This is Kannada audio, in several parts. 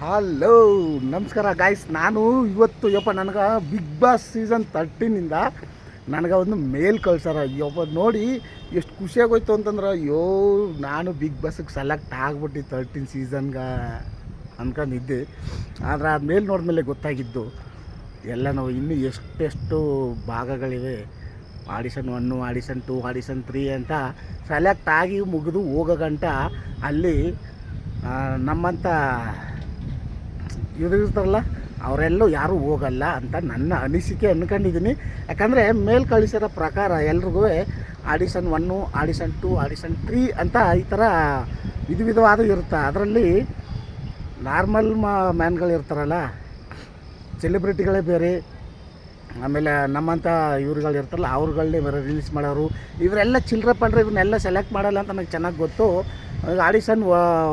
ಹಲೋ, ನಮಸ್ಕಾರ ಗಾಯ್ಸ್. ನಾನು ಇವತ್ತು ನನಗೆ ಬಿಗ್ ಬಾಸ್ ಸೀಸನ್ 13ಇಂದ ನನಗೆ ಒಂದು ಮೇಲ್ ಕಳ್ಸಾರ. ನೋಡಿ ಎಷ್ಟು ಖುಷಿಯಾಗೋಯ್ತು ಅಂತಂದ್ರೆ, ನಾನು ಬಿಗ್ ಬಾಸ್ಗೆ ಸೆಲೆಕ್ಟ್ ಆಗ್ಬಿಟ್ಟು 13 ಸೀಸನ್ಗೆ ಅಂದ್ಕೊಂಡಿದ್ದೆ. ಆದರೆ ಆ ಮೇಲ್ ನೋಡಿದ್ಮೇಲೆ ಗೊತ್ತಾಗಿದ್ದು ಎಲ್ಲ ನಾವು ಇನ್ನೂ ಎಷ್ಟೆಷ್ಟು ಭಾಗಗಳಿವೆ, ಆಡಿಷನ್ 1, ಆಡಿಷನ್ 2, ಆಡಿಷನ್ 3 ಅಂತ ಸೆಲೆಕ್ಟ್ ಆಗಿ ಮುಗಿದು ಹೋಗೋ ಗಂಟ ಅಲ್ಲಿ ನಮ್ಮಂಥ ಇರ್ತಾರಲ್ಲ ಅವರೆಲ್ಲೂ ಯಾರೂ ಹೋಗಲ್ಲ ಅಂತ ನನ್ನ ಅನಿಸಿಕೆ ಅಂದ್ಕೊಂಡಿದ್ದೀನಿ. ಯಾಕಂದರೆ ಮೇಲ್ ಕಳಿಸಿರೋ ಪ್ರಕಾರ ಎಲ್ರಿಗೂ ಆಡಿಷನ್ 1, ಆಡಿಷನ್ 2, ಆಡಿಷನ್ 3 ಅಂತ ಈ ಥರ ವಿಧವಾದ ಇರುತ್ತೆ. ಅದರಲ್ಲಿ ನಾರ್ಮಲ್ ಮ್ಯಾನ್ಗಳು ಇರ್ತಾರಲ್ಲ, ಸೆಲೆಬ್ರಿಟಿಗಳೇ ಬೇರೆ, ಆಮೇಲೆ ನಮ್ಮಂಥ ಇವ್ರುಗಳು ಇರ್ತಾರಲ್ಲ ಅವ್ರುಗಳನ್ನೇ ಬೇರೆ ರಿಲೀಸ್ ಮಾಡೋರು. ಇವರೆಲ್ಲ ಚಿಲ್ಲರೆ ಪಂಡ್ರೆ ಇವನ್ನೆಲ್ಲ ಸೆಲೆಕ್ಟ್ ಮಾಡಲ್ಲ ಅಂತ ನನಗೆ ಚೆನ್ನಾಗಿ ಗೊತ್ತು. ಆಡಿಷನ್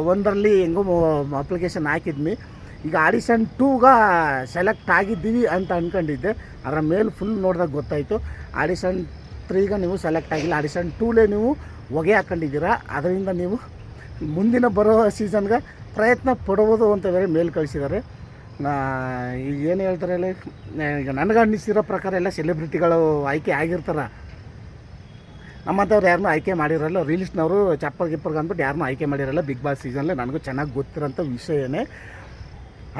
1ರಲ್ಲಿ ಹೆಂಗೋ ಅಪ್ಲಿಕೇಶನ್ ಹಾಕಿದ್ವಿ. ಈಗ ಆಡಿಷನ್ 2ಗೆ ಸೆಲೆಕ್ಟ್ ಆಗಿದ್ದೀವಿ ಅಂತ ಅಂದ್ಕೊಂಡಿದ್ದೆ. ಅದರ ಮೇಲೆ ಫುಲ್ ನೋಡಿದಾಗ ಗೊತ್ತಾಯಿತು ಆಡಿಷನ್ 3ಗೆ ನೀವು ಸೆಲೆಕ್ಟ್ ಆಗಿಲ್ಲ, ಆಡಿಷನ್ 2ಲೇ ನೀವು ಹೊಗೆ ಹಾಕ್ಕೊಂಡಿದ್ದೀರಾ. ಅದರಿಂದ ನೀವು ಮುಂದಿನ ಬರೋ ಸೀಸನ್ಗೆ ಪ್ರಯತ್ನ ಪಡ್ಬೋದು ಅಂತ ಬೇರೆ ಮೇಲ್ ಕಳಿಸಿದ್ದಾರೆ. ಈಗ ಏನು ಹೇಳ್ತಾರೆ ಅಲ್ಲಿ, ಈಗ ನನಗೆ ಅನ್ನಿಸಿರೋ ಪ್ರಕಾರ ಎಲ್ಲ ಸೆಲೆಬ್ರಿಟಿಗಳು ಆಯ್ಕೆ ಆಗಿರ್ತಾರೆ. ನಮ್ಮಂಥವ್ರು ಯಾರನ್ನೂ ಆಯ್ಕೆ ಮಾಡಿರಲ್ಲ, ರೀಲ್ಸ್ನವರು ಗಿಪ್ಪರ್ಗೆ ಅಂದ್ಬಿಟ್ಟು ಯಾರನ್ನೂ ಆಯ್ಕೆ ಮಾಡಿರಲ್ಲ ಬಿಗ್ ಬಾಸ್ ಸೀಸನ್ಲಿ. ನನಗೂ ಚೆನ್ನಾಗಿ ಗೊತ್ತಿರೋಂಥ ವಿಷಯನೇ.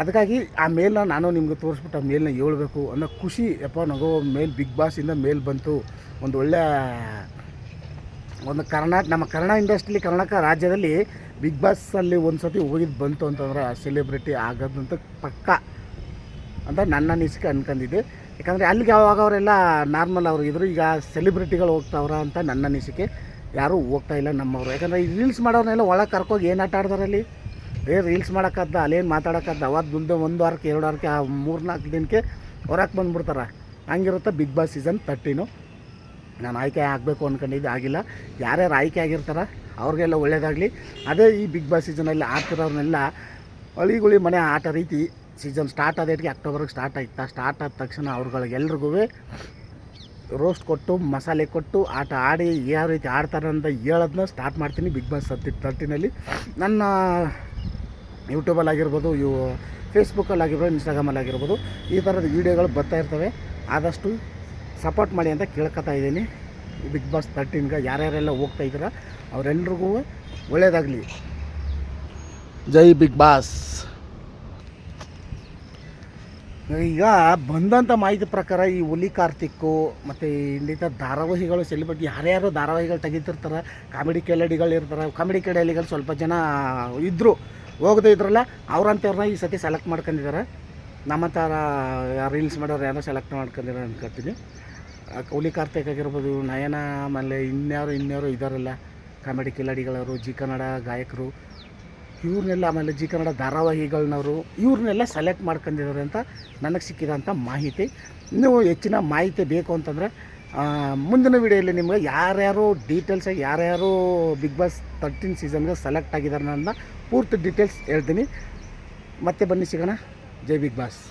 ಅದಕ್ಕಾಗಿ ಆ ಮೇಲ್ನ ನಾನು ನಿಮ್ಗೆ ತೋರಿಸ್ಬಿಟ್ಟು ಆ ಮೇಲ್ನ ಹೇಳ್ಬೇಕು ಅನ್ನೋ ಖುಷಿ. ನನಗೂ ಬಿಗ್ ಬಾಸಿಂದ ಮೇಲ್ ಬಂತು. ಒಂದು ಒಳ್ಳೆಯ ನಮ್ಮ ಕನ್ನಡ ಇಂಡಸ್ಟ್ರಿಲಿ, ಕರ್ನಾಟಕ ರಾಜ್ಯದಲ್ಲಿ ಬಿಗ್ ಬಾಸಲ್ಲಿ ಒಂದು ಸತಿ ಹೋಗಿದ್ದು ಬಂತು ಅಂತಂದ್ರೆ ಸೆಲೆಬ್ರಿಟಿ ಆಗೋದಂತ ಪಕ್ಕ ಅಂತ ನನ್ನ ಅನಿಸಿಕೆ ಅಂದ್ಕೊಂಡಿದ್ದೆ. ಯಾಕಂದರೆ ಅಲ್ಲಿಗೆ ಯಾವಾಗ ಅವರೆಲ್ಲ ನಾರ್ಮಲ್ ಅವರು ಇದ್ರು, ಈಗ ಸೆಲೆಬ್ರಿಟಿಗಳು ಹೋಗ್ತಾವ್ರ ಅಂತ ನನ್ನ ಅನಿಸಿಕೆ. ಯಾರೂ ಹೋಗ್ತಾಯಿಲ್ಲ ನಮ್ಮವರು. ಯಾಕಂದರೆ ಈ ರೀಲ್ಸ್ ಮಾಡೋರನ್ನೆಲ್ಲ ಒಳಗೆ ಕರ್ಕೋಗಿ ಏನು ಆಟ ಆಡ್ದಾರಲ್ಲಿ, ರೀಲ್ಸ್ ಮಾಡೋಕ್ಕದ್ದ, ಅಲ್ಲೇನು ಮಾತಾಡೋಕ್ಕದ್ದ, ಅವತ್ತು 1 ವಾರಕ್ಕೆ 2 ವಾರಕ್ಕೆ 3-4 ದಿನಕ್ಕೆ ಹೊರಕ್ಕೆ ಬಂದುಬಿಡ್ತಾರೆ. ಹಂಗಿರುತ್ತೆ ಬಿಗ್ ಬಾಸ್ ಸೀಸನ್ 13. ನಾನು ಆಯ್ಕೆ ಆಗಬೇಕು ಅಂದ್ಕೊಂಡಿದ್ದೆ, ಆಗಿಲ್ಲ. ಯಾರ್ಯಾರು ಆಯ್ಕೆ ಆಗಿರ್ತಾರೆ ಅವ್ರಿಗೆಲ್ಲ ಒಳ್ಳೇದಾಗಲಿ. ಅದೇ ಈ ಬಿಗ್ ಬಾಸ್ ಸೀಸನಲ್ಲಿ ಆಡ್ತಿರೋರ್ನೆಲ್ಲ ಹಳಿಗುಳಿ ಮನೆ ಆಟ ರೀತಿ ಸೀಸನ್ ಸ್ಟಾರ್ಟ್ ಆದೈಟಿಗೆ ಅಕ್ಟೋಬರ್ಗೆ ಸ್ಟಾರ್ಟ್ ಆದ ತಕ್ಷಣ ಅವ್ರುಗಳಿಗೆಲ್ರಿಗೂ ರೋಸ್ಟ್ ಕೊಟ್ಟು, ಮಸಾಲೆ ಕೊಟ್ಟು, ಆಟ ಆಡಿ ಯಾವ ರೀತಿ ಆಡ್ತಾರೆ ಅಂತ ಹೇಳೋದನ್ನ ಸ್ಟಾರ್ಟ್ ಮಾಡ್ತೀನಿ ಬಿಗ್ ಬಾಸ್ 13ನಲ್ಲಿ. ನನ್ನ ಯೂಟ್ಯೂಬಲ್ಲಾಗಿರ್ಬೋದು, ಫೇಸ್ಬುಕ್ಕಲ್ಲಾಗಿರ್ಬೋದು, ಇನ್ಸ್ಟಾಗ್ರಾಮಲ್ಲಾಗಿರ್ಬೋದು ಈ ಥರದ ವೀಡಿಯೋಗಳು ಬರ್ತಾ ಇರ್ತವೆ. ಆದಷ್ಟು ಸಪೋರ್ಟ್ ಮಾಡಿ ಅಂತ ಕೇಳ್ಕೊತಾ ಇದ್ದೀನಿ. ಬಿಗ್ ಬಾಸ್ 13ಗೆ ಯಾರ್ಯಾರೆಲ್ಲ ಹೋಗ್ತಾ ಇದ್ದೀರಾ ಅವರೆಲ್ರಿಗೂ ಒಳ್ಳೆಯದಾಗಲಿ. ಜೈ ಬಿಗ್ ಬಾಸ್. ಈಗ ಬಂದಂಥ ಮಾಹಿತಿ ಪ್ರಕಾರ ಈ ಹುಲಿ ಕಾರ್ತಿಕ್ಕು ಮತ್ತು ಇಂಡಿತ ಧಾರಾವಾಹಿಗಳು ಸೆಲೆಬ್ರಿಟಿ ಯಾರ್ಯಾರು ಧಾರಾವಾಹಿಗಳು ತೆಗಿತಿರ್ತಾರೆ, ಕಾಮಿಡಿ ಕೆಲಡಿಗಳು ಇರ್ತಾರೆ. ಕಾಮಿಡಿ ಕೆಲಡಿಗಳು ಸ್ವಲ್ಪ ಜನ ಇದ್ದರು, ಹೋಗದೇ ಇದ್ರಲ್ಲ, ಅವ್ರಂಥವ್ರನ್ನ ಈ ಸತಿ ಸೆಲೆಕ್ಟ್ ಮಾಡ್ಕೊಂಡಿದ್ದಾರೆ. ನಮ್ಮ ಥರ ರೀಲ್ಸ್ ಮಾಡೋರು ಯಾರೋ ಸೆಲೆಕ್ಟ್ ಮಾಡ್ಕೊಂಡಿದ್ದಾರೆ ಅನ್ಕೊತೀನಿ. ಹುಲಿ ಕಾರ್ತಿಕ್ ಆಗಿರ್ಬೋದು, ನಯನ, ಆಮೇಲೆ ಇನ್ಯಾರು ಇದ್ದಾರಲ್ಲ ಕಾಮಿಡಿ ಕಿಲಾಡಿಗಳವರು, ಜಿ ಕನ್ನಡ ಗಾಯಕರು, ಇವ್ರನ್ನೆಲ್ಲ, ಆಮೇಲೆ ಜಿ ಕನ್ನಡ ಧಾರಾವಾಹಿಗಳನ್ನವರು, ಇವ್ರನ್ನೆಲ್ಲ ಸೆಲೆಕ್ಟ್ ಮಾಡ್ಕೊಂಡಿದ್ದಾರೆ ಅಂತ ನನಗೆ ಸಿಕ್ಕಿರೋಂಥ ಮಾಹಿತಿ. ಇನ್ನೂ ಹೆಚ್ಚಿನ ಮಾಹಿತಿ ಬೇಕು ಅಂತಂದರೆ ಮುಂದಿನ ವೀಡಿಯೋಲಿ ನಿಮಗೆ ಯಾರ್ಯಾರು ಡೀಟೇಲ್ಸಾಗಿ ಯಾರ್ಯಾರು ಬಿಗ್ ಬಾಸ್ 13 ಸೀಸನ್ಗೆ ಸೆಲೆಕ್ಟ್ ಆಗಿದ್ದಾರೆ ನನ್ನ ಪೂರ್ತಿ ಡೀಟೇಲ್ಸ್ ಹೇಳ್ತೀನಿ. ಮತ್ತೆ ಬನ್ನಿ ಸಿಗೋಣ. ಜೈ ಬಿಗ್ ಬಾಸ್.